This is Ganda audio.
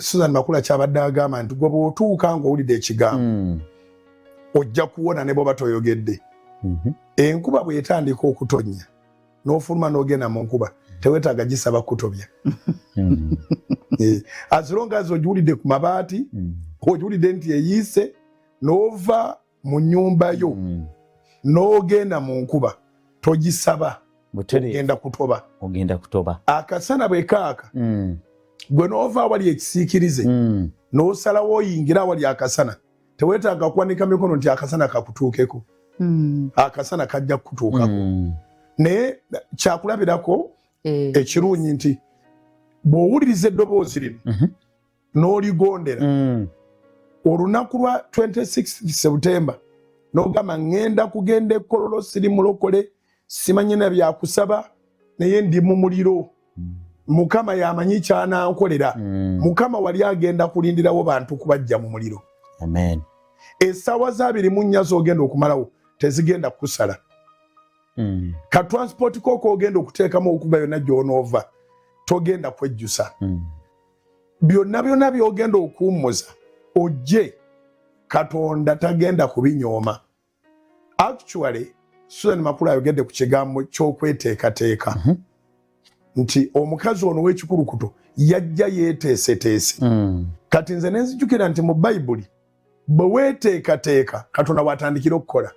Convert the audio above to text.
Susan Makula kyabadde agamba nti gwe bw'otuuka ng'owulidde ekigambo ojja kuwona ne bw'oba toyogedde. Enkuba bw'etandika okutonnya n'ofuluma n'ogenda mu nkuba teweetaaga gisaba kutobya. As long as ogiwulidde ku mabaati ogiwulidde nti eyiise n'ova mu nnyumba yo n'ogenda mu nkuba togisaba ogenda kutoba. Akasana bwe kaaka gwe n'ova awali ekisiikirize n'osalawo oyingira awali akasana teweetaaga kuwanika mikono nti akasana kakutuukeko. Akasana kajja kutuukako. Naye kyakulabirako ekirungi nti bw'owuliriza eddoboozi lino n'oligondera olunaku lwa 26 September n'ogamba ngenda kugenda ekkololo siri mulokole simanyi na byakusaba naye ndi mu muliro. Mukama yamanyi kyanankolera. Mukama wali agenda kulindirawo bantu kubajja mu muliro. Amen. Essaawa za 24 z'ogenda okumalawo tezigenda kusala. Ka transport koko ogenda okuteekamu okuba yonna gy'onoova togenda kwejjusa. Byonna by'ogenda okuwummuza ojje Katonda tagenda kubinyooma. Actually Susan Makula ayogedde ku kigambo ky'okweteekateeka nti omukazi ono w'ekikulukuto yajja yeeteeseteese. Kati nze ne nzijukira nti mu Bayibuli bwe weeteekateeka Katonda w'atandikira okukola.